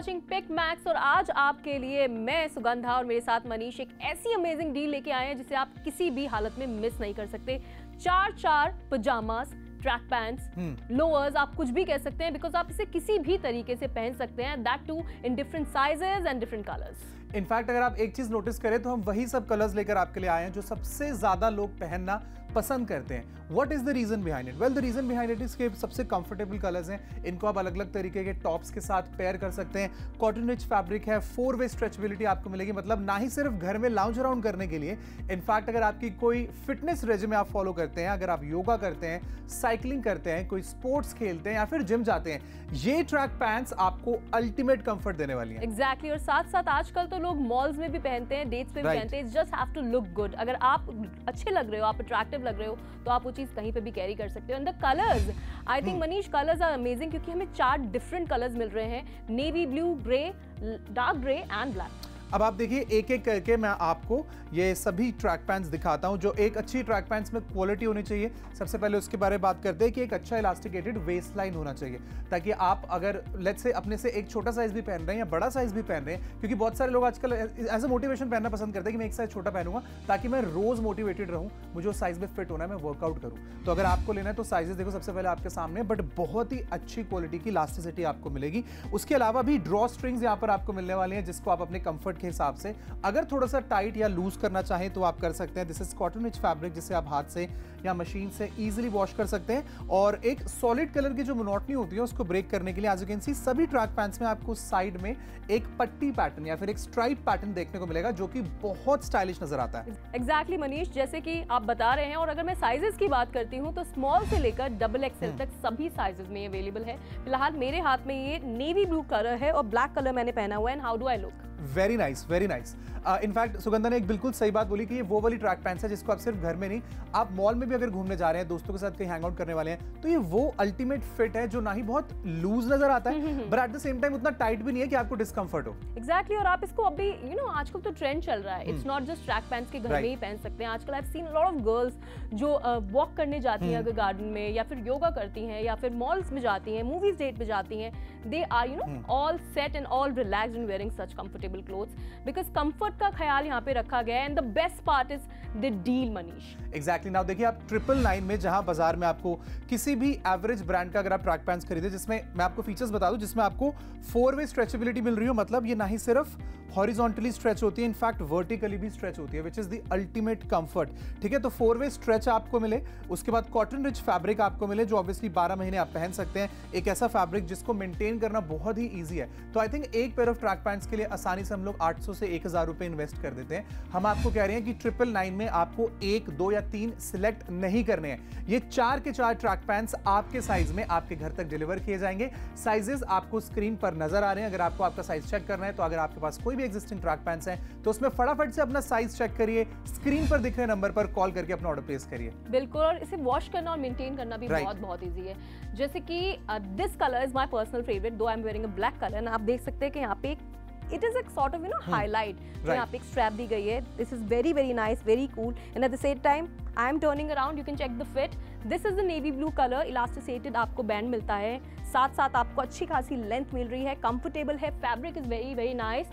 Watching pick max और आज आपके लिए मैं सुगंधा और मेरे साथ मनीष एक ऐसी अमेजिंग डील लेके आए हैं जिसे आप किसी भी हालत में मिस नहीं कर सकते। चार पजामास, ट्रैक पैंट्स, लोअर्स, आप कुछ भी कह सकते हैं बिकॉज आप इसे किसी भी तरीके से पहन सकते हैं, that too in different sizes and different colours. In fact अगर आप एक चीज नोटिस करें तो हम वही सब कलर्स लेकर आपके लिए आए हैं जो सबसे ज्यादा लोग पहनना पसंद करते हैं। What is the reason behind it? Well, the reason behind it is के सबसे कंफर्टेबल कलर्स हैं। इनको आप अलग अलग तरीके के टॉप्स के साथ पेयर कर सकते हैं। कॉटन रिच फैब्रिक है, 4-वे स्ट्रेचेबिलिटी आपको मिलेगी, मतलब ना ही सिर्फ घर में लाउंज अराउंड करने के लिए, इनफैक्ट अगर आपकी कोई फिटनेस रेजिमे आप फॉलो करते हैं, अगर आप योगा करते हैं, साइकिलिंग करते हैं, कोई स्पोर्ट्स खेलते हैं या फिर जिम जाते हैं, ये ट्रैक पैंट्स आपको अल्टीमेट कंफर्ट देने वाली हैं। एग्जैक्टली और साथ साथ आजकल तो लोग मॉल्स में भी पहनते हैं, डेट्स पे भी पहनते हैं। Just have to look good. अगर आप अच्छे लग रहे हो, आप अट्रैक्टिव लग रहे हो, तो आप वो चीज कहीं पे भी कैरी कर सकते हो। And the colours, I think Manish, colours are amazing क्योंकि हमें 4 डिफरेंट कलर्स मिल रहे हैं, navy blue, grey, dark grey and black. अब आप देखिए एक एक करके मैं आपको ये सभी ट्रैक पैंट्स दिखाता हूं जो एक अच्छी ट्रैक पैंट्स में क्वालिटी होनी चाहिए। सबसे पहले उसके बारे में बात करते हैं कि एक अच्छा इलास्टिकेटेड वेस्ट लाइन होना चाहिए ताकि आप अगर लेट्स से अपने से एक छोटा साइज भी पहन रहे हैं या बड़ा साइज भी पहन रहे हैं, क्योंकि बहुत सारे लोग आजकल एज अ मोटिवेशन पहनना पसंद करते हैं कि मैं एक साइज छोटा पहनूंगा ताकि मैं रोज मोटिवेटेड रहूं, मुझे उस साइज में फिट होना है, मैं वर्कआउट करूं। तो अगर आपको लेना है तो साइजेस देखो सबसे पहले आपके सामने, बट बहुत ही अच्छी क्वालिटी की इलास्टिसिटी आपको मिलेगी। उसके अलावा भी ड्रॉ स्ट्रिंग्स यहाँ पर आपको मिलने वाली हैं जिसको आप अपने कंफर्ट के हिसाब से अगर थोड़ा सा टाइट या लूज करना चाहें तो आप कर सकते हैं। This is cotton rich fabric जिसे आप हाथ से या मशीन से इजीली वॉश कर सकते हैं। और एक सॉलिड कलर की जो मोनोटनी होती है उसको ब्रेक करने के लिए, एज यू कैन सी, सभी ट्रैक पैंट्स में आपको साइड में एक पट्टी पैटर्न या फिर एक स्ट्राइप पैटर्न देखने को मिलेगा जो कि बहुत स्टाइलिश नजर आता है। एग्जैक्टली मनीष, जैसे कि आप बता रहे हैं। और अगर मैं साइजेस की बात करती हूँ तो स्मॉल से लेकर XXL तक सभी साइजेस में अवेलेबल है। फिलहाल मेरे हाथ में ये नेवी ब्लू कलर है और ब्लैक कलर मैंने पहना हुआ है। And how do I look? Very nice, very nice. In fact Sugandha ने एक बिल्कुल सही बात बोली कि ये वो वाली ट्रैक पैंट्स है जिसको आप सिर्फ घर में नहीं, आप मॉल में भी अगर घूमने जा रहे हैं, दोस्तों के साथ कहीं हैंग आउट करने वाले हैं, तो ये वो अल्टीमेट फिट है जो ना ही बहुत लूज नजर आता है but at the same time उतना टाइट भी नहीं है कि आपको डिस्कंफर्ट हो। एग्जैक्टली। और आप इसको अभी आजकल तो ट्रेंड चल रहा है, it's not just track pants के घर में ही पहन सकते हैं। आजकल I have seen lot of girls जो वॉक करने जाती हैं अगर गार्डन में, या फिर योगा करती हैं, या फिर मॉल्स में जाती हैं, मूवीज डेट पे जाती हैं, they are all set and all relaxed in wearing such comfortable clothes because comfort का ख्याल यहाँ पे रखा गया है। And the best part is the deal Manish. Exactly. Now देखिए आप 999 में, जहां बाजार में आपको किसी भी एवरेज ब्रांड का अगर आप ट्रैक पैंट्स खरीदे, जिसमें मैं आपको फीचर्स बता दूं, जिसमें आपको 4-वे स्ट्रेचेबिलिटी मिल रही हो, मतलब ये ना ही सिर्फ हॉरिजॉन्टली स्ट्रेच होती है, इनफैक्ट वर्टिकली भी स्ट्रेच होती है, which is the ultimate comfort. ठीक है, तो 4-वे स्ट्रेच आपको मिले, उसके बाद कॉटन रिच फैब्रिक आपको मिले जो ऑब्वियसली 12 महीने आप पहन सकते हैं। एक ऐसा फैब्रिक जिसको मेंटेन करना बहुत ही ईजी है। तो आई थिंक एक पेयर ऑफ ट्रैक पैंट्स के लिए आसानी से हम लोग 800 से 1000 रुपए इन्वेस्ट कर देते हैं। हम आपको कह रहे हैं कि 999 में आपको 1, 2 या 3 सिलेक्ट नहीं करने हैं। ये 4 के 4 ट्रैक पैंट्स आपके साइज में आपके घर तक डिलीवर किए जाएंगे। साइजेस आपको स्क्रीन पर नजर आ रहे हैं। अगर आपको आपका साइज चेक करना है तो अगर आपके पास कोई भी एग्जिस्टिंग ट्रैक पैंट्स हैं तो उसमें फटाफट से अपना साइज चेक करिए, स्क्रीन पर दिख रहे नंबर पर कॉल करके अपना ऑर्डर प्लेस करिए। बिल्कुल। और इसे वॉश करना और मेंटेन करना भी बहुत ईजी है। जैसे कि this colour is my personal favourite, though I am wearing a black colour. आप देख सकते हैं कि यहाँ पे it is a sort of highlight जो यहाँ पे एक स्ट्रैप दी गई है। This is very very nice, very cool, and at the same time I am turning around, you can check the fit. This is the navy blue color, elasticitated आपको band मिलता है, साथ साथ आपको अच्छी खासी लेंथ मिल रही है, कंफर्टेबल है, fabric is very very nice.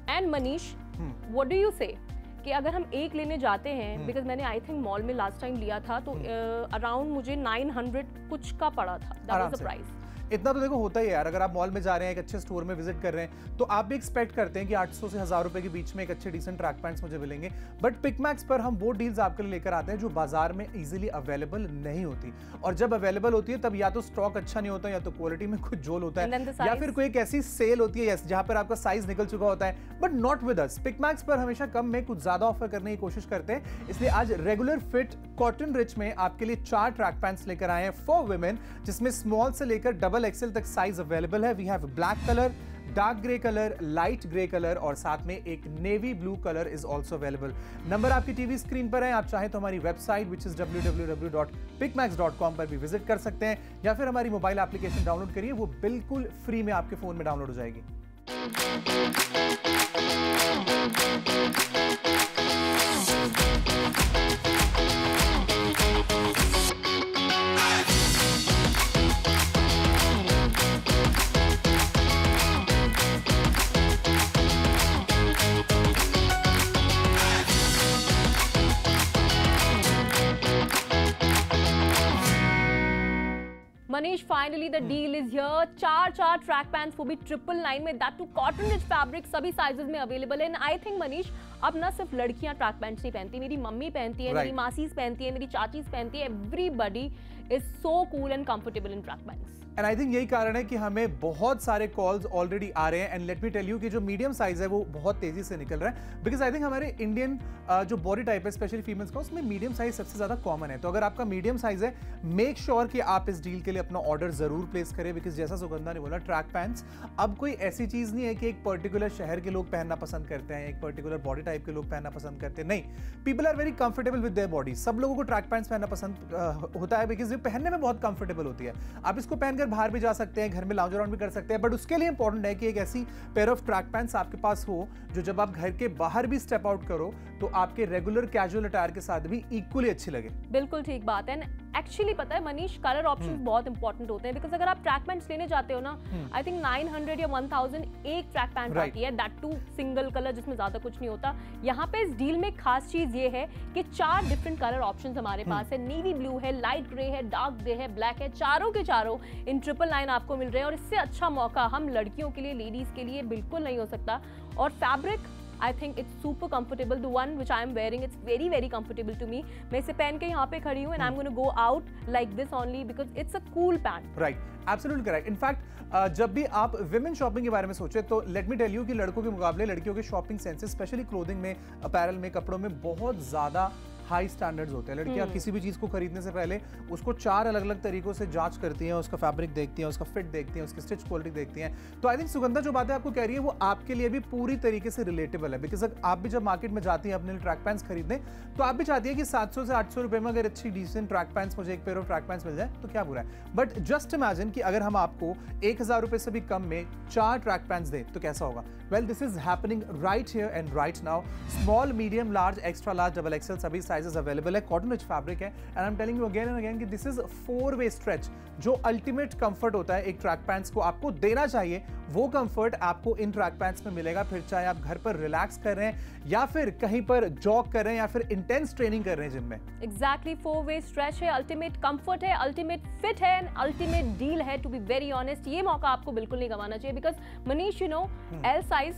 And Manish, what do you से कि अगर हम एक लेने जाते हैं, बिकॉज मैंने आई थिंक मॉल में लास्ट टाइम लिया था तो अराउंड मुझे 900 कुछ का पड़ा था, दैट वाज द प्राइस। इतना तो देखो होता ही है यार। अगर आप मॉल में जा रहे हैं, एक अच्छे स्टोर में विजिट कर रहे हैं, तो आप भी एक्सपेक्ट करते हैं कि 800 से 1000 रुपए के बीच में एक अच्छे डिसेंट ट्रैक पैंट्स मुझे मिलेंगे। बट पिकमैक्स पर हम वो डील्स आपके लिए लेकर आते हैं जो बाजार में इजीली अवेलेबल नहीं होती, और जब अवेलेबल होती है तब या तो स्टॉक अच्छा नहीं होता, या तो क्वालिटी में कुछ झोल होता है, या फिर कोई एक ऐसी सेल होती है जहां पर आपका साइज निकल चुका होता है। But not with us. Pickmax पर हमेशा कम में कुछ ज्यादा ऑफर करने की कोशिश करते हैं, इसलिए आज रेगुलर फिट कॉटन रिच में आपके लिए 4 ट्रैक पैंट्स लेकर आए हैं फॉर वुमेन, जिसमें स्मॉल से लेकर XXL तक साइज अवेलेबल है। We have black colour, dark grey colour, light grey colour और साथ में एक navy blue colour is also available. Number आपकी टीवी स्क्रीन पर है। आप चाहें तो हमारी वेबसाइट विच इज www.picmax.com पर भी विजिट कर सकते हैं, या फिर हमारी मोबाइल एप्लीकेशन डाउनलोड करिए, वो बिल्कुल फ्री में आपके फोन में डाउनलोड हो जाएगी। Manish, finally the deal is here. 4 track pants वो भी 999 में, that too cotton rich fabric, सभी साइजेस में अवेलेबल है। एंड आई थिंक मनीष, अब ना सिर्फ लड़कियां ट्रैक पैंट्स नहीं पहनती, मेरी मम्मी पहनती है, मेरी मासीज पहनती है, मेरी चाचीज पहनती है। Everybody is so cool and comfortable in track pants. And I think यही कारण है कि हमें बहुत सारे कॉल्स ऑलरेडी आ रहे हैं। And let me tell you कि जो मीडियम साइज है वो बहुत तेजी से निकल रहा है, बिकॉज आई थिंक हमारे इंडियन जो बॉडी टाइप है स्पेशली फीमेल्स का, उसमें मीडियम साइज सबसे ज्यादा कॉमन है। तो अगर आपका मीडियम साइज है, मेक श्योर कि आप इस डील के लिए अपना ऑर्डर जरूर प्लेस करें, बिकॉज जैसा सुगंधा ने बोला, ट्रैक पैंट्स अब कोई ऐसी चीज नहीं है कि एक पर्टिकुलर शहर के लोग पहनना पसंद करते हैं, एक पर्टिकुलर बॉडी टाइप के लोग पहनना पसंद करते हैं। नहीं, people are very comfortable with their body. सब लोगों को ट्रैक पैंट्स पहनना पसंद होता है, बिकॉज ये पहनने में बहुत कंफर्टेबल होती है। आप इसको पहनकर बाहर भी जा सकते हैं, घर में लाउंज अराउंड भी कर सकते हैं, बट उसके लिए इंपॉर्टेंट है कि एक ऐसी पेयर ऑफ ट्रैक पैंट्स आपके पास हो जो जब आप घर के बाहर भी स्टेप आउट करो तो आपके रेगुलर कैजुअल अटायर के साथ भी इक्वली अच्छी लगे। बिल्कुल ठीक बात है। एक्चुअली पता है मनीष, कलर ऑप्शंस बहुत इंपॉर्टेंट होते हैं, बिकॉज अगर आप ट्रैक पैंट्स लेने जाते हो ना, आई थिंक 900 या 1000 एक ट्रैक पैंट आती है, दैट टू सिंगल कलर जिसमें ज्यादा कुछ नहीं होता। यहाँ पे इस डील में खास चीज ये है कि 4 डिफरेंट कलर ऑप्शंस हमारे पास है। नेवी ब्लू है, लाइट ग्रे है, डार्क ग्रे है, ब्लैक है, चारों के चारों इन 999 आपको मिल रहे हैं। और इससे अच्छा मौका हम लड़कियों के लिए, लेडीज के लिए बिल्कुल नहीं हो सकता। और fabric I think it's super comfortable. The one which I am wearing, it's very very comfortable to me. मैं इसे पहन के यहाँ पे खड़ी हूँ and I'm going to go out like this only because it's a cool pant. Right, absolutely correct. In fact, जब भी आप women shopping के बारे में सोचे तो let me tell you कि लड़कों के मुकाबले लड़कियों के shopping senses, स्पेशली क्लोथिंग में, अपैरल में, कपड़ों में बहुत ज्यादा हाई स्टैंडर्ड्स होते हैं। लड़कियां किसी भी चीज को खरीदने से पहले उसको 4 अलग अलग तरीकों से जांच करती हैं, उसका फैब्रिक देखती हैं, उसका फिट देखती हैं, उसकी स्टिच क्वालिटी देखती हैं। तो आई थिंक सुगंधा जो बातें आपको कह रही है वो आपके लिए भी पूरी तरीके से रिलेटेबल है, बिकॉज आप भी जब मार्केट में जाती हैं अपने लिए ट्रैक पैंट्स खरीदने, तो आप भी चाहती है कि 700 से 800 रुपए में अगर अच्छी डिसेंट ट्रैक पैंट्स, मुझे एक पेयर ऑफ ट्रैक पैंट्स मिल जाए तो क्या बुरा है। बट जस्ट इमेजिन कि अगर हम आपको 1000 रुपए से भी कम में 4 ट्रैक पैंट्स दें तो कैसा होगा। Well, this is happening right here and right now. Small, medium, large, extra large, double XL सभी साइजेस अवेलेबल है। कॉटन रिच फैब्रिक है and I am telling you again and again कि this is 4-वे stretch. जो ultimate comfort होता है एक track pants को आपको देना चाहिए, वो कंफर्ट आपको इन ट्रैक पैंट्स में मिलेगा। फिर चाहे आप घर पर रिलैक्स कर रहे हैं या फिर कहीं पर जॉग कर रहे हैं या फिर इंटेंस ट्रेनिंग कर रहे हैं जिम में। एग्जैक्टली 4-वे स्ट्रेच है, अल्टीमेट कंफर्ट है, अल्टीमेट फिट है एंड अल्टीमेट डील है। टू बी वेरी ऑनेस्ट, ये मौका आपको बिल्कुल नहीं गंवाना चाहिए, because Manish, you know, L size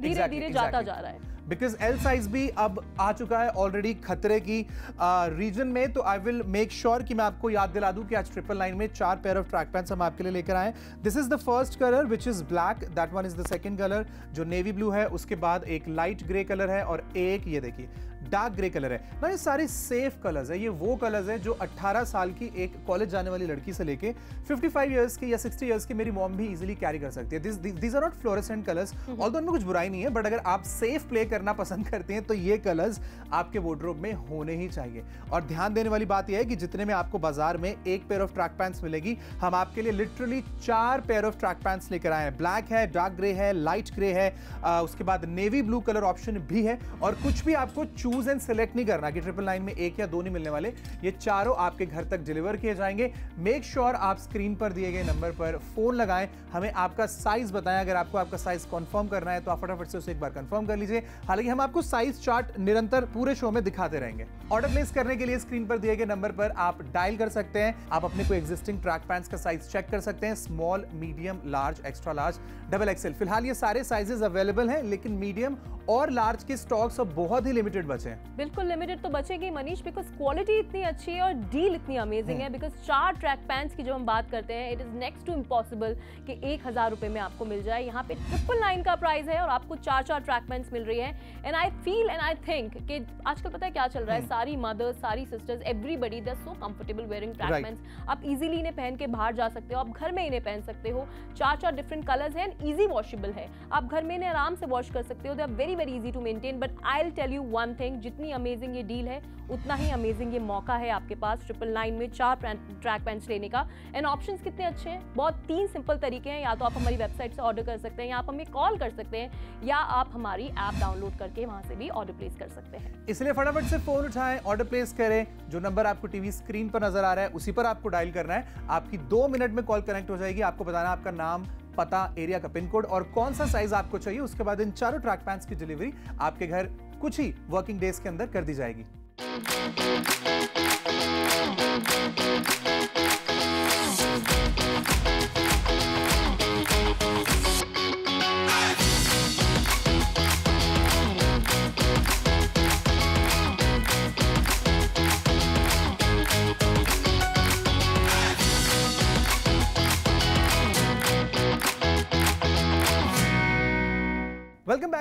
धीरे धीरे जाता जा रहा है, बिकॉज एल साइज भी अब आ चुका है ऑलरेडी खतरे की रीजन में। तो आई विल मेक श्योर कि मैं आपको याद दिला दूं कि आज 999 में 4 पेयर ऑफ ट्रैक पैंट्स हम आपके लिए लेकर आए। This is the first colour which is black, that one is the second colour जो नेवी ब्लू है, उसके बाद एक लाइट ग्रे कलर है और एक ये देखिए डार्क ग्रे कलर है ना। ये सारे सेफ कलर्स है, ये वो कलर्स है जो 18 साल की एक कॉलेज जाने वाली लड़की से लेके 55 इयर्स की या 60 इयर्स की मेरी मॉम भी इजीली कैरी कर सकती है। These are not fluorescent colours, although उनमें कुछ बुराई नहीं है, बट अगर आप सेफ प्ले करना पसंद करते हैं तो ये कलर्स आपके वार्डरोब में होने ही चाहिए। और ध्यान देने वाली बात यह है कि जितने में आपको बाजार में एक पेयर ऑफ ट्रैक पैंट्स मिलेगी, हम आपके लिए literally 4 pair of track pants लेकर आए हैं। ब्लैक है, डार्क ग्रे है, लाइट ग्रे है, उसके बाद नेवी ब्लू कलर ऑप्शन भी है। और कुछ भी आपको चूज एंड सेलेक्ट नहीं करना कि 999 में 1 या 2 नहीं मिलने वाले, ये चारों आपके घर तक डिलीवर किए जाएंगे। मेक श्योर आप स्क्रीन पर दिए गए नंबर पर फोन लगाएं, हमें आपका साइज बताएं। अगर आपको आपका साइज कंफर्म करना है तो आप फटाफट से उसे एक बार कंफर्म कर लीजिए। हालांकि हम आपको साइज चार्ट निरंतर पूरे शो में दिखाते रहेंगे। ऑर्डर प्लेस करने के लिए स्क्रीन पर दिए गए नंबर पर आप डायल कर सकते हैं। आप अपने कोई एग्जिस्टिंग ट्रैक पैंट्स का साइज चेक कर सकते हैं, small, medium, large, extra large, double XL. फिलहाल ये सारे साइजेस अवेलेबल हैं, लेकिन मीडियम और लार्ज के स्टॉक्स अब बहुत ही लिमिटेड बचे हैं। बिल्कुल लिमिटेड तो बचेगी मनीष, बिकॉज क्वालिटी इतनी अच्छी है और डील इतनी अमेजिंग है। बिकॉज 4 ट्रैक पैंट्स की जब हम बात करते हैं, it is next to impossible कि 1000 रुपए में आपको मिल जाए। यहाँ पे 999 का प्राइस है और आपको 4 ट्रैक पैंट्स मिल रही है। And I feel and I think कि आजकल पता है क्या चल रहा है, सारी मदर्स, सारी sisters, everybody they are so comfortable wearing track pants. आप इजीली इन्हें पहन के बाहर जा सकते हो, आप घर में इन्हें पहन सकते हो। 4 डिफरेंट कलर्स हैं, इजी वॉशेबल है, आप घर में इन्हें आराम से वॉश कर सकते हो। They are very very easy to maintain. But I will tell you one thing, जितनी अमेजिंग ये डील है उतना ही अमेजिंग ये मौका है आपके पास 999 में 4 ट्रैक पैंट्स लेने का। एंड ऑप्शंस कितने अच्छे हैं, बहुत 3 सिंपल तरीके हैं। या तो आप हमारी वेबसाइट से ऑर्डर कर सकते हैं, या आप हमें कॉल कर सकते हैं, या आप हमारी ऐप डाउनलोड करके वहां से भी ऑर्डर प्लेस कर सकते हैं। इसलिए फटाफट से फोन उठाएं, ऑर्डर प्लेस करें। जो नंबर आपको टीवी स्क्रीन पर नजर आ रहा है उसी पर आपको डायल करना है। आपकी 2 मिनट में कॉल कनेक्ट हो जाएगी। आपको बताना आपका नाम, पता, एरिया का पिन कोड और कौन सा साइज आपको चाहिए। उसके बाद इन 4 ट्रैक पैंट्स की डिलीवरी आपके घर कुछ ही वर्किंग डेज के अंदर कर दी जाएगी।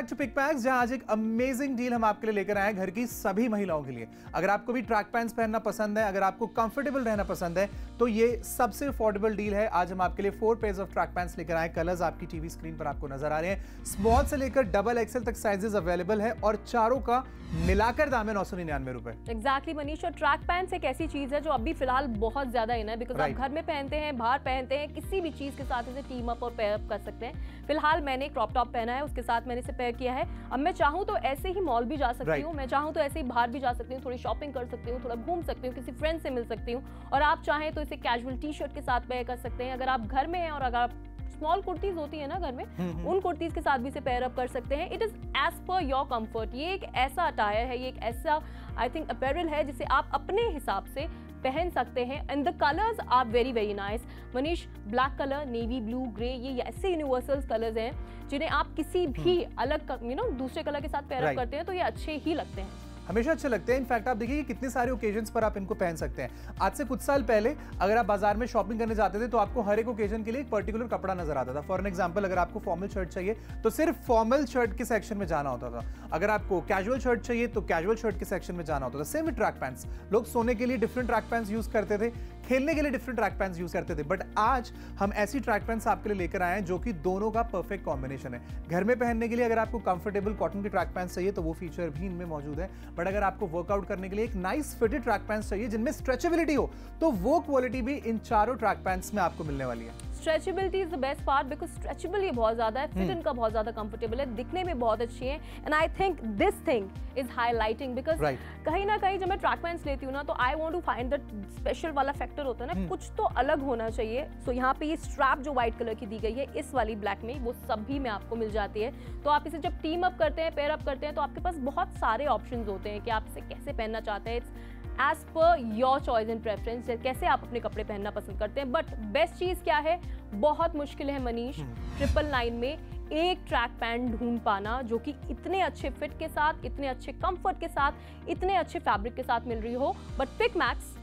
बैक टू पिक पैक्स, जहां आज एक अमेजिंग डील हम आपके लिए लेकर आए हैं घर की सभी महिलाओं के लिए। अगर आपको भी ट्रैक पैंट्स पहनना पसंद है, अगर आपको कंफर्टेबल रहना पसंद है, तो ये सबसे अफोर्डेबल डील है। आज हम आपके लिए 4 पेयर्स ऑफ ट्रैक पैंट्स लेकर आए। कलर्स आपकी टीवी स्क्रीन पर आपको नजर आ रहे हैं। स्मॉल से लेकर डबल एक्सएल तक साइजेस अवेलेबल है और चारों का मिलाकर दाम है 999 रुपए। एग्जैक्टली मनीष, और ट्रैक पैंट्स एक ऐसी चीज है जो अभी फिलहाल बहुत ज्यादा इन है, बिकॉज आप घर में पहनते हैं, बाहर पहनते हैं, किसी भी चीज के साथ इसे टीम अप और पेयर अप कर सकते हैं। फिलहाल मैंने क्रॉप टॉप पहना है, उसके साथ मैंने इसे पेयर किया है। अब मैं चाहूँ तो ऐसे ही मॉल भी जा सकती हूँ, मैं चाहूँ तो ऐसे ही बाहर भी जा सकती हूँ, थोड़ी शॉपिंग कर सकती हूँ, थोड़ा घूम सकती हूँ, किसी फ्रेंड से मिल सकती हूँ। और आप चाहें तो इसे कैजुअल टी शर्ट के साथ पेयर कर सकते हैं। अगर आप घर में हैं और अगर आप स्मॉल कुर्तीज होती है ना घर में, उन कुर्तीज के साथ भी इसे पेयर अप कर सकते हैं। It is as per your comfort. ये एक ऐसा अटायर है, ये एक ऐसा आई थिंक अपैरल है जिसे आप अपने हिसाब से पहन सकते हैं। And the colours are very very nice Manish. Black colour, navy blue, grey, ये ऐसे यूनिवर्सल कलर्स हैं जिन्हें आप किसी भी अलग दूसरे कलर के साथ पेयर अप करते हैं तो ये अच्छे ही लगते हैं, हमेशा अच्छे लगते हैं। इनफैक्ट आप देखिए कितने सारे ओकेजन्स पर आप इनको पहन सकते हैं। आज से कुछ साल पहले अगर आप बाजार में शॉपिंग करने जाते थे तो आपको हर एक ओकेजन के लिए एक पर्टिकुलर कपड़ा नजर आता था। फॉर एन एग्जांपल, अगर आपको फॉर्मल शर्ट चाहिए तो सिर्फ फॉर्मल शर्ट के सेक्शन में जाना होता था। अगर आपको कैजुअल शर्ट चाहिए तो कैजुअल शर्ट के सेक्शन में जाना होता था। सेम विद ट्रैक पैंट्स, लोग सोने के लिए डिफरेंट ट्रैक पैंट्स यूज करते थे, खेलने के लिए डिफरेंट ट्रैक पैंट्स यूज करते थे। बट आज हम ऐसी ट्रैक पैंट्स आपके लिए लेकर आए हैं जो कि दोनों का परफेक्ट कॉम्बिनेशन है। घर में पहनने के लिए अगर आपको कंफर्टेबल कॉटन के ट्रैक पैंट्स चाहिए तो वो फीचर भी इनमें मौजूद है। बट अगर आपको वर्कआउट करने के लिए एक नाइस फिटेड ट्रैक पैंट्स चाहिए जिनमें स्ट्रेचेबिलिटी हो, तो वो क्वालिटी भी इन चारों ट्रैक पैंट्स में आपको मिलने वाली है। Stretchability is the best part, because stretchable ये बहुत ज्यादा है, फिट इनका बहुत ज्यादा कंफर्टेबल है, दिखने में बहुत अच्छी है। And I think this thing is highlighting, because कहीं ना कहीं जब मैं ट्रैक पैंट्स लेती हूँ ना तो I want to find that special वाला फैक्टर होता है ना, कुछ तो अलग होना चाहिए। सो यहाँ पे ये स्ट्रैप जो व्हाइट कलर की दी गई है इस वाली ब्लैक में, वो सभी में आपको मिल जाती है। तो आप इसे जब टीम अप करते हैं, पेयर अप करते हैं, तो आपके पास बहुत सारे ऑप्शंस होते हैं कि आप इसे कैसे पहनना चाहते हैं। It's as per your choice and preference, कैसे आप अपने कपड़े पहनना पसंद करते हैं। बट बेस्ट चीज क्या है, बहुत मुश्किल है मनीष 999 में एक ट्रैक पैंट ढूंढ पाना जो कि इतने अच्छे फिट के साथ, इतने अच्छे कंफर्ट के साथ, इतने अच्छे फैब्रिक के साथ मिल रही हो। But pick max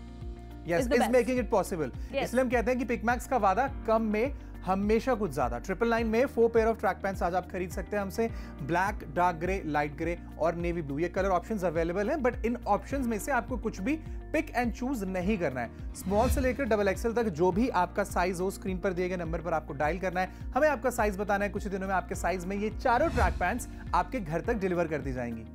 is making it possible। इसलिए हम कहते हैं कि पिक मैक्स का वादा कम में हमेशा कुछ ज्यादा। 999 में 4 पेयर ऑफ ट्रैक पैंट्स आज आप खरीद सकते हैं हमसे। Black, dark grey, light grey और नेवी ब्लू, ये कलर ऑप्शंस अवेलेबल हैं। बट इन ऑप्शंस में से आपको कुछ भी पिक एंड चूज नहीं करना है। स्मॉल से लेकर डबल एक्सएल तक जो भी आपका साइज हो, स्क्रीन पर दिए गए नंबर पर आपको डायल करना है, हमें आपका साइज बताना है। कुछ दिनों में आपके साइज में ये चारों ट्रैक पैंट्स आपके घर तक डिलीवर कर दी जाएंगी।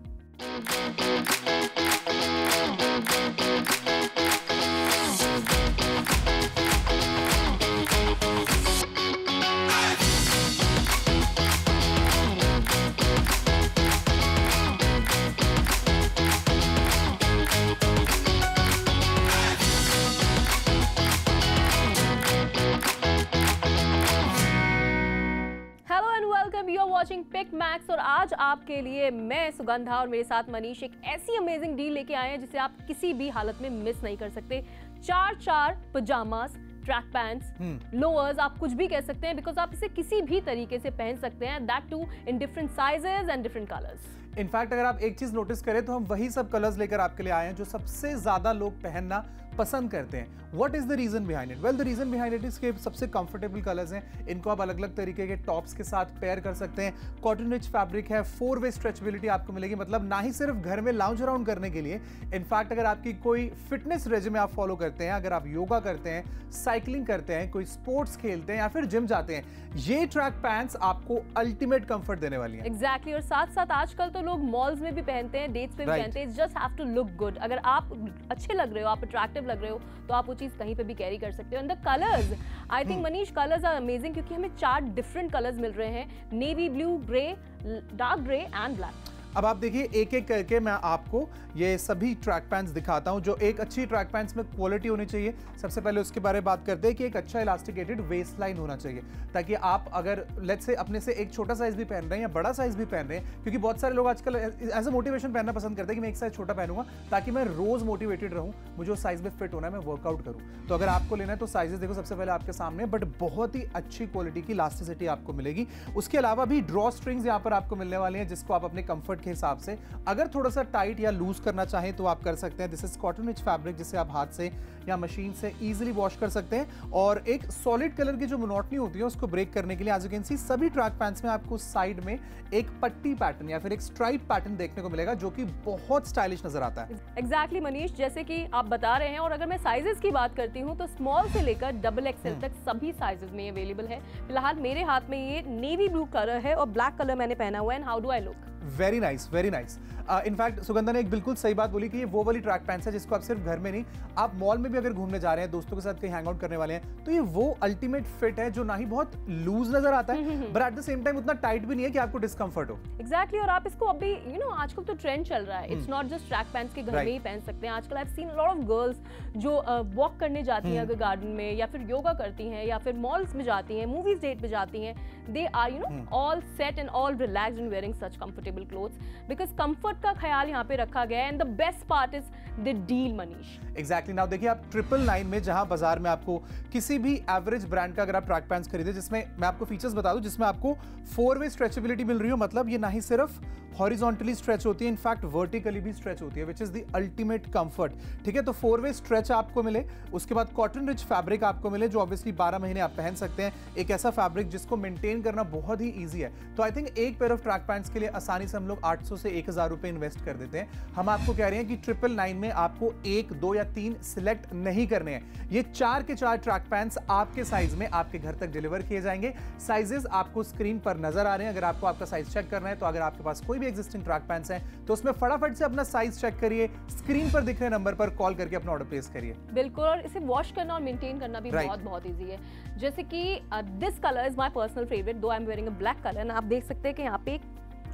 वॉचिंग पिक मैक्स, और आज आपके लिए मैं सुगंधा और मेरे साथ मनीष एक ऐसी अमेजिंग डील लेके आए हैं जिसे आप किसी भी हालत में मिस नहीं कर सकते। 4 पजामास, ट्रैक पैंट्स, लोअर्स, आप कुछ भी कह सकते हैं, बिकॉज आप इसे किसी भी तरीके से पहन सकते हैं, that too in different sizes and different colours. In fact अगर आप एक चीज नोटिस करें तो हम वही सब कलर्स लेकर आपके लिए आए हैं जो सबसे ज्यादा लोग पहनना पसंद करते हैं। What is the reason behind it? Well, the reason behind it is कि सबसे कंफर्टेबल कलर्स हैं। इनको आप अलग अलग तरीके के टॉप्स के साथ पेयर कर सकते हैं। कॉटन रिच फैब्रिक है, 4 वे स्ट्रेचेबिलिटी आपको मिलेगी। मतलब ना ही सिर्फ घर में लाउंज अराउंड करने के लिए, इनफैक्ट अगर आपकी कोई फिटनेस रेजिमे आप फॉलो करते हैं, अगर आप योगा करते हैं, साइकिलिंग करते हैं, कोई स्पोर्ट्स खेलते हैं या फिर जिम जाते हैं, ये ट्रैक पैंट्स आपको अल्टीमेट कंफर्ट देने वाली है। एग्जैक्टली। और साथ साथ आजकल तो लोग मॉल्स में भी पहनते हैं, डेट्स पे भी पहनते हैं। Just have to look good. अगर आप अच्छे लग रहे हो, आप अट्रैक्टिव लग रहे हो, तो आप वो चीज कहीं पे भी कैरी कर सकते हो। And the colours, I think Manish, colours are amazing क्योंकि हमें 4 डिफरेंट कलर्स मिल रहे हैं, navy blue, grey, dark grey and black. अब आप देखिए एक एक करके मैं आपको ये सभी ट्रैक पैंट्स दिखाता हूं जो एक अच्छी ट्रैक पैंट्स में क्वालिटी होनी चाहिए। सबसे पहले उसके बारे में बात करते हैं कि एक अच्छा इलास्टिकेटेड वेस्ट लाइन होना चाहिए, ताकि आप अगर लेट्स से अपने से एक छोटा साइज भी पहन रहे हैं या बड़ा साइज भी पहन रहे हैं, क्योंकि बहुत सारे लोग आजकल एज अ मोटिवेशन पहनना पसंद करते हैं कि मैं एक साइज छोटा पहनूंगा ताकि मैं रोज मोटिवेटेड रहूं, मुझे उस साइज में फिट होना है, मैं वर्कआउट करूं। तो अगर आपको लेना है तो साइजेस देखो सबसे पहले आपके सामने, बट बहुत ही अच्छी क्वालिटी की इलास्टिसिटी आपको मिलेगी। उसके अलावा भी ड्रॉ स्ट्रिंग्स यहाँ पर आपको मिलने वाले हैं जिसको आप अपने कंफर्ट के हिसाब से। अगर थोड़ा सा टाइट या लूज करना चाहें तो आप कर सकते हैं। This is cotton rich fabric जिसे आप हाथ से या मशीन से इजीली वॉश कर सकते हैं। और एक सॉलिड कलर की जो मोनोटनी होती है उसको ब्रेक करने के लिए एज यू कैन सी सभी ट्रैक पैंट्स में आपको साइड में एक पट्टी पैटर्न या फिर एक स्ट्राइप पैटर्न देखने को मिलेगा, जो कि बहुत स्टाइलिश नजर आता है। एग्जैक्टली मनीष, जैसे कि आप बता रहे हैं। और अगर मैं साइजेस की बात करती हूँ तो स्मॉल से लेकर डबल एक्सएल तक सभी साइजेस में अवेलेबल है। फिलहाल मेरे हाथ में ये नेवी ब्लू कलर है और ब्लैक कलर मैंने पहना हुआ है। And how do I look? Very nice, very nice. In fact Sugandha ने एक बिल्कुल सही बात बोली कि ये वो वाली ट्रैक पैंट्स है जिसको आप सिर्फ घर में नहीं, आप मॉल में भी अगर घूमने जा रहे हैं, दोस्तों के साथ कहीं हैंग आउट करने वाले हैं, तो ये वो अल्टीमेट फिट है जो ना ही बहुत लूज नजर आता है but at the same time उतना टाइट भी नहीं है कि आपको डिस्कंफर्ट हो। एग्जैक्टली। और आप इसको अभी आजकल तो ट्रेंड चल रहा है, it's not just track pants के घर में ही पहन सकते हैं। आजकल I have seen lot of girls जो वॉक करने जाती हैं अगर गार्डन में, या फिर योगा करती हैं, या फिर मॉल्स में जाती हैं, मूवीज डेट पे जाती हैं, they are all set and all relaxed in wearing such comfortable clothes because comfort का ख्याल यहाँ पे रखा गया है। And the best part is the deal Manish. Exactly. Now देखिए, आप 999 में जहां बाजार में आपको किसी भी एवरेज ब्रांड का अगर आप ट्रैक पैंट्स खरीदे, जिसमें मैं आपको फीचर्स बता दूं, जिसमें आपको 4-वे स्ट्रेचेबिलिटी मिल रही हो, मतलब ये ना ही सिर्फ हॉरिजॉन्टली स्ट्रेच होती है, इनफैक्ट वर्टिकली भी स्ट्रेच होती है, which is the ultimate comfort. ठीक है, तो 4-वे स्ट्रेच आपको मिले, उसके बाद कॉटन रिच फैब्रिक आपको मिले जो ऑब्वियसली 12 महीने आप पहन सकते हैं। एक ऐसा फैब्रिक जिसको मेंटेन करना बहुत ही ईजी है। तो आई थिंक एक पेयर ऑफ ट्रैक पैंट्स के लिए आसानी से हम लोग 800 से 1000 रुपए इन्वेस्ट कर देते हैं। हम आपको कह रहे हैं कि 999 में आपको 1, 2 या 3 सिलेक्ट नहीं करने हैं। ये 4 के 4 ट्रैक पैंट्स आपके साइज में आपके घर तक डिलीवर किए जाएंगे। साइजेस आपको स्क्रीन पर नजर आ रहे हैं। अगर आपको आपका साइज चेक करना है, तो अगर आपके पास कोई भी एग्जिस्टिंग ट्रैक पैंट्स हैं तो उसमें फटाफट से अपना साइज चेक करिए, स्क्रीन पर दिख रहे नंबर पर कॉल करके अपना ऑर्डर प्लेस करिए। बिल्कुल। और इसे वॉश करना और मेंटेन करना भी बहुत ईजी है। जैसे कि this colour is my personal favourite, though I am wearing a black colour. आप देख सकते हैं कि यहाँ पे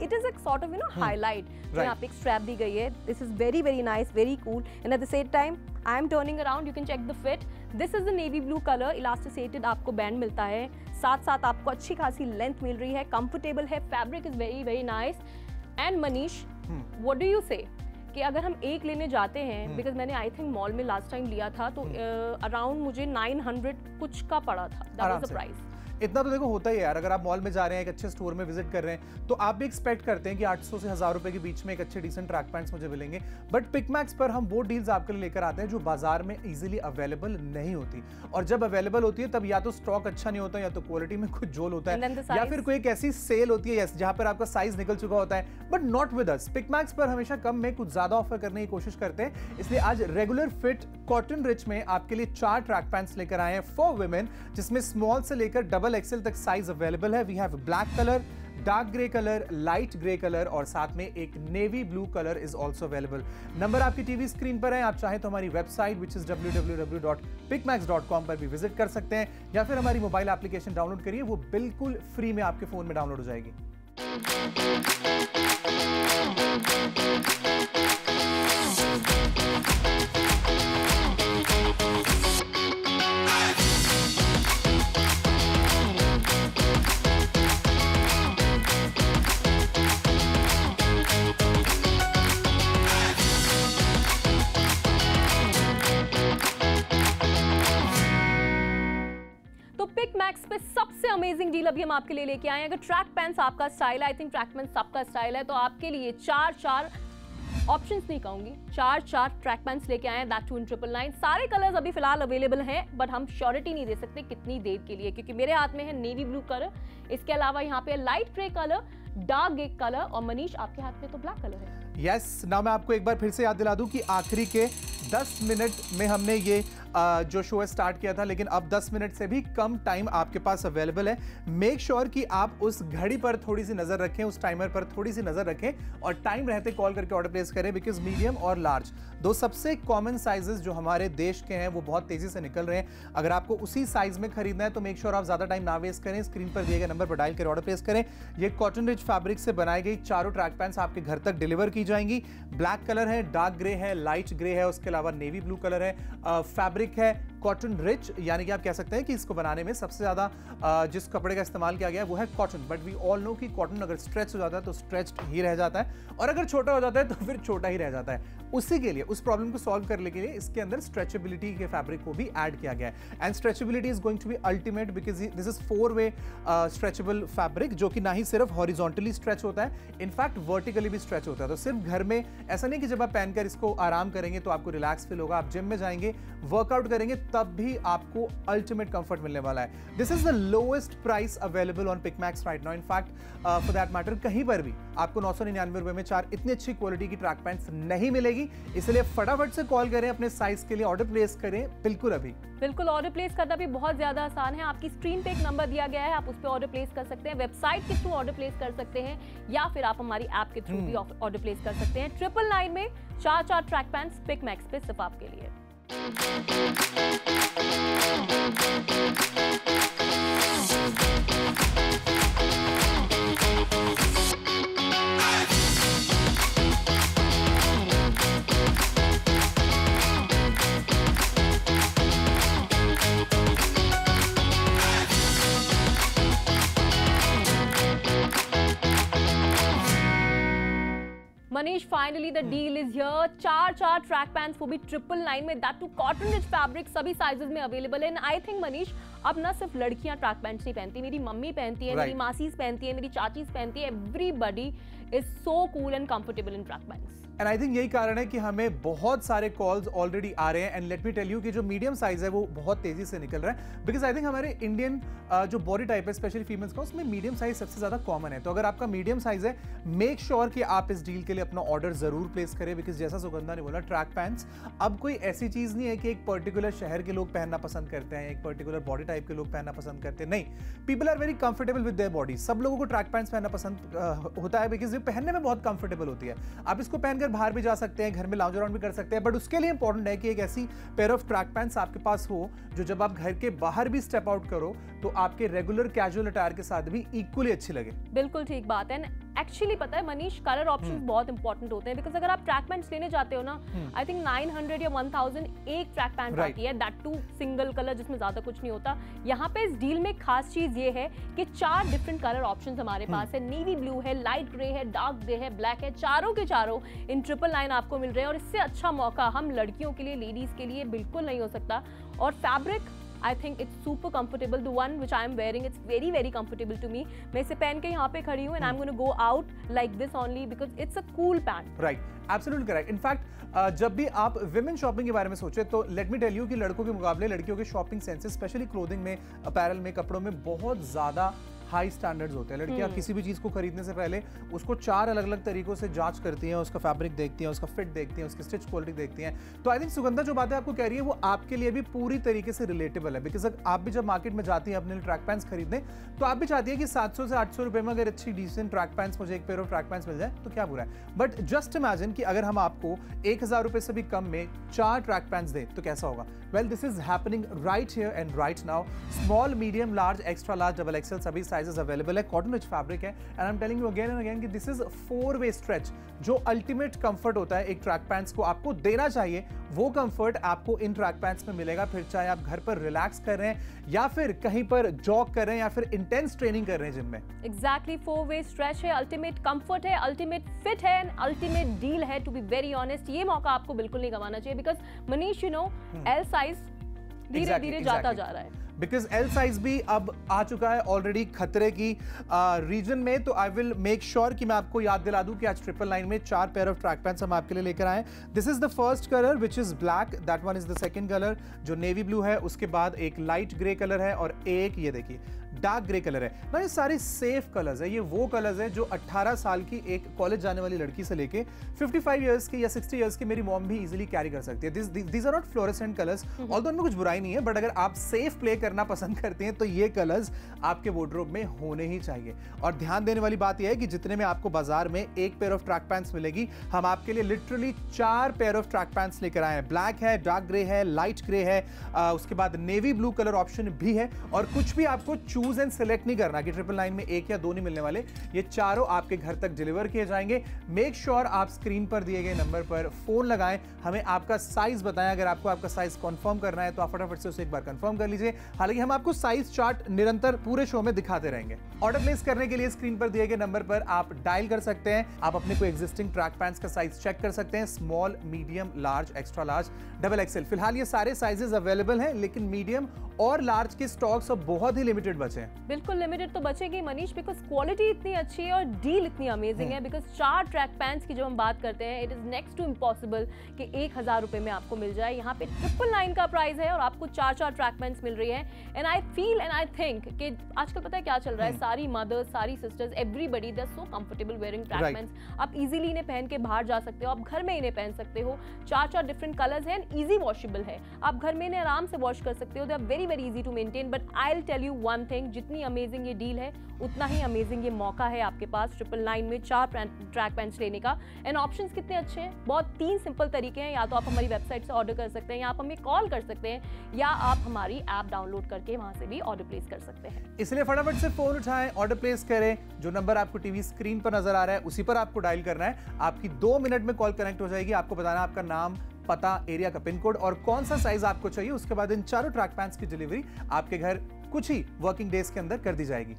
it is a sort of highlight जो यहाँ पे एक स्ट्रैप दी गई है। This is very very nice, very cool, and at the same time I am turning around, you can check the fit. This is the navy blue color, elasticated आपको band मिलता है, साथ साथ आपको अच्छी खासी लेंथ मिल रही है, कंफर्टेबल है, fabric is very very nice. And Manish, what do you से कि अगर हम एक लेने जाते हैं, बिकॉज मैंने आई थिंक मॉल में लास्ट टाइम लिया था तो अराउंड मुझे 900 कुछ का पड़ा था, दैट वाज द प्राइस। इतना तो देखो होता ही है यार। अगर आप मॉल में जा रहे हैं, एक अच्छे स्टोर में विजिट कर रहे हैं, तो आप भी एक्सपेक्ट करते हैं कि 800 से 1000 रुपए के बीच में एक अच्छे डिसेंट ट्रैक पैंट्स मुझे मिलेंगे। बट पिकमैक्स पर हम वो डील्स आपके लिए लेकर आते हैं जो बाजार में इजीली अवेलेबल नहीं होती। और जब अवेलेबल होती है तब या तो स्टॉक अच्छा नहीं होता, या तो क्वालिटी में कुछ झोल होता है, या फिर कोई एक ऐसी सेल होती है जहां पर आपका साइज निकल चुका होता है। But not with us. Pickmax पर हमेशा कम में कुछ ज्यादा ऑफर करने की कोशिश करते हैं। इसलिए आज रेगुलर फिट कॉटन रिच में आपके लिए 4 ट्रैक पैंट्स लेकर आए हैं फॉर वुमेन, जिसमें स्मॉल से लेकर डबल एक्सएल तक साइज अवेलेबल है। We have black colour, dark grey colour, light grey colour और साथ में एक navy blue colour is also available. Number आपकी टीवी स्क्रीन पर है। आप चाहें तो हमारी वेबसाइट विच इज www.picmax.com पर भी विजिट कर सकते हैं, या फिर हमारी मोबाइल एप्लीकेशन डाउनलोड करिए, वो बिल्कुल फ्री में आपके फोन में डाउनलोड हो जाएगी। पिकमैक्स पे सबसे अमेजिंग डील अभी हम आपके लिए लेके आए हैं। अगर ट्रैक पैंट्स आपका स्टाइल है, आई थिंक ट्रैक पैंट्स सबका स्टाइल है, तो आपके लिए 4 ऑप्शंस नहीं कहूंगी, 4 ट्रैक पैंट्स लेके आए हैं, दैट टू इन 999। सारे कलर्स अभी फिलहाल अवेलेबल हैं, बट हम श्योरिटी नहीं दे सकते कितनी देर के लिए, क्योंकि मेरे हाथ में है नेवी ब्लू कलर, इसके अलावा यहाँ पे light grey colour, dark grey colour, और मनीष आपके हाथ में तो ब्लैक कलर है। यस, ना मैं आपको एक बार फिर से याद दिला दूं कि आखिरी के 10 मिनट में हमने ये जो शो है स्टार्ट किया था, लेकिन अब 10 मिनट से भी कम टाइम आपके पास अवेलेबल है। मेक श्योर कि आप उस घड़ी पर थोड़ी सी नजर रखें, उस टाइमर पर थोड़ी सी नजर रखें और टाइम रहते कॉल करके ऑर्डर प्लेस करें, बिकॉज मीडियम और लार्ज दो सबसे कॉमन साइजेस जो हमारे देश के हैं वो बहुत तेजी से निकल रहे हैं। अगर आपको उसी साइज में खरीदना है तो मेक श्योर आप ज्यादा टाइम ना वेस्ट करें, स्क्रीन पर दिए गए नंबर पर डायल कर ऑर्डर प्लेस करें। ये कॉटन रिच फैब्रिक से बनाई गई 4 ट्रैक पैंट्स आपके घर तक डिलीवर की जाएंगी। ब्लैक कलर है, डार्क ग्रे है, लाइट ग्रे है, उसके अलावा नेवी ब्लू कलर है, फैब्रिक है कॉटन रिच, यानी कि आप कह सकते हैं कि इसको बनाने में सबसे ज्यादा जिस कपड़े का इस्तेमाल किया गया है वो है cotton. But we all know कि कॉटन अगर स्ट्रेच हो जाता है तो स्ट्रेच्ड ही रह जाता है, और अगर छोटा हो जाता है तो फिर छोटा ही रह जाता है। उसी के लिए, उस प्रॉब्लम को सॉल्व करने के लिए इसके अंदर स्ट्रेचेबिलिटी के फैब्रिक को भी ऐड किया गया है। And stretchability is going to be ultimate because this is 4-वे स्ट्रेचेबल फैब्रिक, जो कि ना ही सिर्फ हॉरिजॉन्टली स्ट्रेच होता है, इनफैक्ट वर्टिकली भी स्ट्रेच होता है। तो सिर्फ घर में ऐसा नहीं कि जब आप पहनकर इसको आराम करेंगे तो आपको रिलैक्स फील होगा, आप जिम में जाएंगे, वर्कआउट करेंगे, तब भी आपको अल्टीमेट कंफर्ट मिलने वाला है। This is the lowest price available on Pickmax right now. In fact for that matter कहीं पर भी आपको 999 रुपए में 4 इतनी अच्छी क्वालिटी की ट्रैक पैंट्स नहीं मिलेगी। इसलिए फटाफट से कॉल करें, अपने साइज के लिए ऑर्डर प्लेस करें बिल्कुल अभी। बिल्कुल, ऑर्डर प्लेस करना भी बहुत ज्यादा आसान है। आपकी स्क्रीन पे एक नंबर दिया गया है, आप उस पर ऑर्डर प्लेस कर सकते हैं, वेबसाइट के थ्रू ऑर्डर प्लेस कर सकते हैं, या फिर आप हमारी ऐप के थ्रू भी ऑर्डर प्लेस कर सकते हैं। 999 में 4 ट्रैक पैंट्स पिकमैक्स पे सिर्फ आपके लिए। Manish, finally the deal is here. 4 track pants, वो भी 999 में, that too cotton rich fabric, सभी साइजेस में अवेलेबल है। एंड आई थिंक मनीष, अब ना सिर्फ लड़कियां ट्रैक पैंट्स नहीं पहनती, मेरी मम्मी पहनती है, मेरी मासीज पहनती है, मेरी चाचीज पहनती है। Everybody is so cool and comfortable in track pants. And I think यही कारण है कि हमें बहुत सारे कॉल्स ऑलरेडी आ रहे हैं। And let me tell you कि जो मीडियम साइज है वो बहुत तेजी से निकल रहा है, बिकॉज आई थिंक हमारे इंडियन जो बॉडी टाइप है, स्पेशली फीमेल्स का, उसमें मीडियम साइज सबसे ज्यादा कॉमन है। तो अगर आपका मीडियम साइज है, मेक श्योर कि आप इस डील के लिए अपना ऑर्डर जरूर प्लेस करें, बिकॉज जैसा सुगंधा ने बोला, ट्रैक पैंट्स अब कोई ऐसी चीज नहीं है कि एक पर्टिकुलर शहर के लोग पहनना पसंद करते हैं, एक पर्टिकुलर बॉडी टाइप के लोग पहनना पसंद करते हैं। नहीं, people are very comfortable with their body. सब लोगों को ट्रैक पैंट्स पहनना पसंद होता है, बिकॉज ये पहनने में बहुत कंफर्टेबल होती है। आप इसको पहनकर बाहर भी जा सकते हैं, घर में लाउंज अराउंड भी कर सकते हैं, बट उसके लिए इंपॉर्टेंट है कि एक ऐसी पेयर ऑफ ट्रैक पैंट्स आपके पास हो जो जब आप घर के बाहर भी स्टेप आउट करो तो आपके रेगुलर कैजुअल अटायर के साथ भी इक्वली अच्छी लगे। बिल्कुल ठीक बात है। एक्चुअली पता है मनीष, कलर ऑप्शंस बहुत इंपॉर्टेंट होते हैं, बिकॉज अगर आप ट्रैक पैंट्स लेने जाते हो ना, आई थिंक 900 या 1000 एक ट्रैक पैंट आती है, दैट टू सिंगल कलर, जिसमें ज्यादा कुछ नहीं होता। यहाँ पे इस डील में खास चीज ये है कि 4 डिफरेंट कलर ऑप्शंस हमारे पास है। नेवी ब्लू है, लाइट ग्रे है, डार्क ग्रे है, ब्लैक है, चारों के चारों इन 999 आपको मिल रहे हैं। और इससे अच्छा मौका हम लड़कियों के लिए, लेडीज के लिए बिल्कुल नहीं हो सकता। और fabric, I think it's super comfortable. The one which I am wearing, it's very very comfortable to me. मैं इसे पहन के यहाँ पे खड़ी हूँ and I'm going to go out like this only because it's a cool pant. Right, absolutely correct. In fact, जब भी आप विमेन शॉपिंग के बारे में सोचे तो लेट मी टेल यू कि लड़कों के मुकाबले लड़कियों के शॉपिंग सेंसेस, स्पेशली क्लोथिंग में, अपैरल में, कपड़ों में बहुत ज्यादा हाई स्टैंडर्ड्स होते हैं। लड़कियां किसी भी चीज को खरीदने से पहले उसको 4 अलग अलग तरीकों से जांच करती हैं, उसका फैब्रिक देखती हैं, उसका फिट देखती हैं, उसकी स्टिच क्वालिटी देखती हैं। तो आई थिंक सुगंधा जो बातें आपको कह रही है वो आपके लिए भी पूरी तरीके से रिलेटेबल है, बिकॉज आप भी जब मार्केट में जाती हैं अपने लिए ट्रैक पैंट्स खरीदने, तो आप भी चाहती है कि 700 से 800 रुपए में अगर अच्छी डिसेंट ट्रैक पैंट्स, मुझे एक पेयर ऑफ ट्रैक पैंट्स मिल जाए तो क्या बुरा है। बट जस्ट इमेजिन कि अगर हम आपको 1000 रुपए से भी कम में 4 ट्रैक पैंट्स दें तो कैसा होगा। Well, this is happening right here and right now. Small, medium, large, extra large, double XL सभी साइजेस अवेलेबल है। कॉटन रिच फैब्रिक है and I am telling you again and again कि this is 4-वे stretch. जो ultimate comfort होता है एक track pants को आपको देना चाहिए, वो कंफर्ट आपको इन ट्रैक पैंट्स में मिलेगा। फिर चाहे आप घर पर रिलैक्स कर रहे हैं या फिर कहीं पर जॉग कर रहे हैं या फिर इंटेंस ट्रेनिंग कर रहे हैं जिम में। एग्जैक्टली, 4-वे स्ट्रेच है, अल्टीमेट कंफर्ट है, अल्टीमेट फिट है एंड अल्टीमेट डील है। टू बी वेरी ऑनेस्ट, ये मौका आपको बिल्कुल नहीं गंवाना चाहिए, because Manish you know L size धीरे धीरे जाता जा रहा है, बिकॉज एल साइज भी अब आ चुका है ऑलरेडी खतरे की रीजन में। तो आई विल मेक श्योर कि मैं आपको याद दिला दूं कि आज 999 में 4 पेयर ऑफ ट्रैक पैंट्स हम आपके लिए लेकर आए। This is the first colour which is black, that one is the second colour जो नेवी ब्लू है, उसके बाद एक लाइट ग्रे कलर है और एक ये देखिए डार्क ग्रे कलर है ना। ये सारे सेफ कलर्स है, ये वो कलर्स है जो 18 साल की एक कॉलेज जाने वाली लड़की से लेके 55 इयर्स की या 60 इयर्स की मेरी मॉम भी इजीली कैरी कर सकती है। These are not fluorescent colours, although उनमें कुछ बुराई नहीं है, बट अगर आप सेफ प्ले कर करना पसंद करती हैं तो ये कलर्स आपके वार्डरोब में होने ही चाहिए। और ध्यान देने वाली बात यह है कि जितने में आपको बाजार में एक पेयर ऑफ ट्रैक पैंट्स मिलेगी, हम आपके लिए literally 4 pair of track pants लेकर आए हैं। ब्लैक है, डार्क ग्रे है, लाइट ग्रे है, उसके बाद नेवी ब्लू कलर ऑप्शन भी है। और कुछ भी आपको चूज एंड सिलेक्ट नहीं करना कि 999 में 1 या 2 नहीं मिलने वाले, ये चारों आपके घर तक डिलीवर किए जाएंगे। मेक श्योर आप स्क्रीन पर दिए गए नंबर पर फोन लगाएं, हमें आपका साइज बताएं। अगर आपको आपका साइज कंफर्म करना है तो आप फटाफट से उसे एक बार कंफर्म कर लीजिए। हालांकि हम आपको साइज चार्ट निरंतर पूरे शो में दिखाते रहेंगे। ऑर्डर प्लेस करने के लिए स्क्रीन पर दिए गए नंबर पर आप डायल कर सकते हैं। आप अपने कोई एग्जिस्टिंग ट्रैक पैंट्स का साइज चेक कर सकते हैं, small, medium, large, extra large, double XL. फिलहाल ये सारे साइजेस अवेलेबल हैं, लेकिन मीडियम और लार्ज के स्टॉक्स अब बहुत ही लिमिटेड बचे हैं। बिल्कुल लिमिटेड तो बचेगी मनीष, बिकॉज क्वालिटी इतनी अच्छी है और डील इतनी अमेजिंग है। बिकॉज 4 ट्रैक पैंट्स की जब हम बात करते हैं, it is next to impossible कि 1000 रुपए में आपको मिल जाए। यहाँ पे 999 का प्राइस है और आपको 4 ट्रैक पैंट्स मिल रही है। And I feel and I think कि आजकल पता है क्या चल रहा है, सारी मदर्स, सारी sisters, everybody they are so comfortable wearing track pants. आप इजीली इन्हें पहन के बाहर जा सकते हो, आप घर में इन्हें पहन सकते हो। 4 डिफरेंट कलर्स हैं, इजी वॉशेबल है, आप घर में इन्हें आराम से वॉश कर सकते हो। They are very very easy to maintain. But I will tell you one thing, जितनी अमेजिंग ये डील है उतना ही अमेजिंग ये मौका है आपके पास 999 में 4 ट्रैक पैंट्स लेने का। एंड ऑप्शंस कितने अच्छे हैं, बहुत 3 सिंपल तरीके हैं। या तो आप हमारी वेबसाइट से ऑर्डर कर सकते हैं, या आप हमें कॉल कर सकते हैं, या आप हमारी ऐप डाउनलोड करके वहां से भी ऑर्डर प्लेस कर सकते हैं। इसलिए फटाफट से फोन उठाएं, ऑर्डर प्लेस करें। जो नंबर आपको टीवी स्क्रीन पर नजर आ रहा है उसी पर आपको डायल करना है। आपकी 2 मिनट में कॉल कनेक्ट हो जाएगी। आपको बताना आपका नाम, पता, एरिया का पिन कोड और कौन सा साइज आपको चाहिए। उसके बाद इन 4 ट्रैक पैंट्स की डिलीवरी आपके घर कुछ ही वर्किंग डेज के अंदर कर दी जाएगी।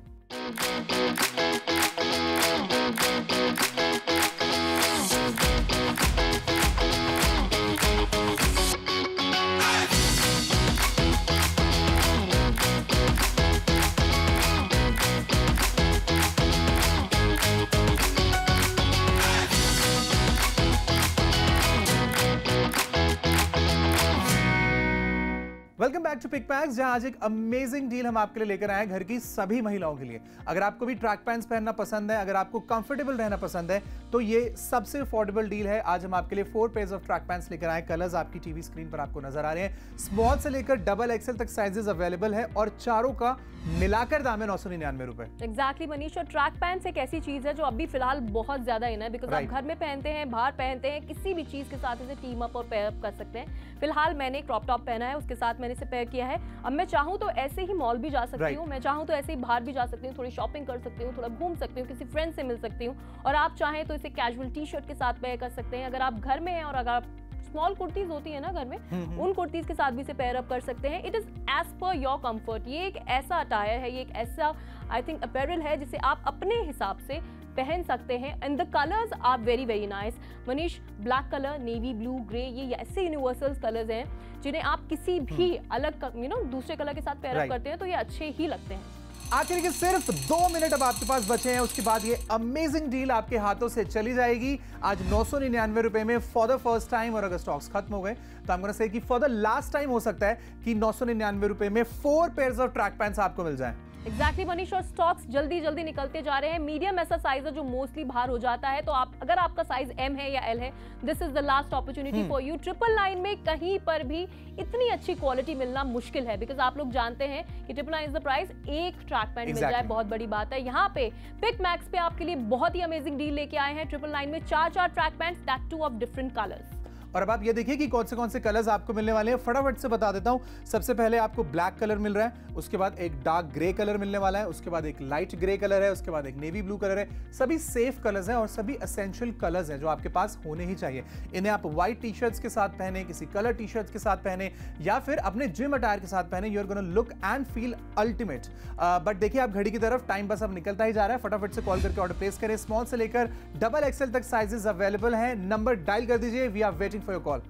Welcome back to pick packs, जहां आज एक अमेजिंग डील हम आपके लिए लेकर आए हैं घर की सभी महिलाओं के लिए। अगर आपको भी ट्रैक पैंट्स पहनना पसंद है, अगर आपको कंफर्टेबल रहना पसंद है, तो ये सबसे अफोर्डेबल डील है। आज हम आपके लिए 4 पेयर्स ऑफ ट्रैक पैंट्स लेकर आए। कलर्स आपकी टीवी स्क्रीन पर आपको नजर आ रहे हैं। स्मॉल से लेकर डबल एक्सएल तक साइजेस अवेलेबल है और चारों का मिलाकर दाम है 999 रुपए। एग्जैक्टली मनीष, और ट्रैक पैंट्स एक ऐसी चीज है जो अभी फिलहाल बहुत ज्यादा इन है। बिकॉज आप घर में पहनते हैं, बाहर पहनते हैं, किसी भी चीज के साथ इसे टीम अप और पेयर अप कर सकते हैं। फिलहाल मैंने क्रॉप टॉप पहना है, उसके साथ मैंने इसे पेयर किया है। अब मैं चाहूँ तो ऐसे ही मॉल भी जा सकती हूँ, मैं चाहूँ तो ऐसे ही बाहर भी जा सकती हूँ, थोड़ी शॉपिंग कर सकती हूँ, थोड़ा घूम सकती हूँ, किसी फ्रेंड से मिल सकती हूँ। और आप चाहें तो इसे कैजुअल टी शर्ट के साथ पेयर कर सकते हैं। अगर आप घर में हैं और अगर आप स्मॉल कुर्तीज होती है ना घर में, उन कुर्तीज के साथ भी इसे पेयर अप कर सकते हैं। It is as per your comfort. ये एक ऐसा अटायर है, ये एक ऐसा आई थिंक अपैरल है जिसे आप अपने हिसाब से पहन सकते हैं। And the colours are very very nice Manish. Black colour, navy blue, grey, ये ऐसे यूनिवर्सल कलर्स हैं जिन्हें आप किसी भी अलग दूसरे कलर के साथ पेयर अप करते हैं तो ये अच्छे ही लगते हैं। आखिर के सिर्फ 2 मिनट अब आपके पास बचे हैं, उसके बाद ये अमेजिंग डील आपके हाथों से चली जाएगी। आज 999 रुपए में फॉर द फर्स्ट टाइम, और अगर स्टॉक्स खत्म हो गए तो हम से कि फॉर द लास्ट टाइम हो सकता है कि 999 रुपए में 4 पेयर्स ऑफ ट्रैक पैंट्स आपको मिल जाएं। एग्जैक्टली मनीष, और स्टॉक्स जल्दी जल्दी निकलते जा रहे हैं। मीडियम ऐसा साइज है जो मोस्टली बाहर हो जाता है, तो आप अगर आपका साइज एम है या एल है, this is the last opportunity for you. 999 में कहीं पर भी इतनी अच्छी क्वालिटी मिलना मुश्किल है। बिकॉज आप लोग जानते हैं कि 999 इज द प्राइस, एक ट्रैक पैंट मिल जाए बहुत बड़ी बात है। यहाँ पे पिक मैक्स पे आपके लिए बहुत ही अमेजिंग डील लेके आए हैं 999 में 4 track pants, that two of different colours. और अब आप ये देखिए कि कौन से कलर्स आपको मिलने वाले हैं। फटाफट से बता देता हूं। सबसे पहले आपको ब्लैक कलर मिल रहा है, उसके बाद एक डार्क ग्रे कलर मिलने वाला है, उसके बाद एक लाइट ग्रे कलर है, उसके बाद एक नेवी ब्लू कलर है। सभी सेफ कलर्स हैं और सभी एसेंशियल कलर्स हैं जो आपके पास होने ही चाहिए। इन्हें आप व्हाइट टी शर्ट्स के साथ पहने, किसी कलर टी शर्ट्स के साथ पहने, या फिर अपने जिम अटायर के साथ पहने। You are gonna look and feel ultimate. But देखिए आप घड़ी की तरफ, टाइम बस अब निकलता ही जा रहा है। फटाफट से कॉल करके ऑर्डर प्लेस करें। स्मॉल से लेकर डबल एक्सएल तक साइजेस अवेलेबल हैं। नंबर डायल कर दीजिए। We are waiting for your call.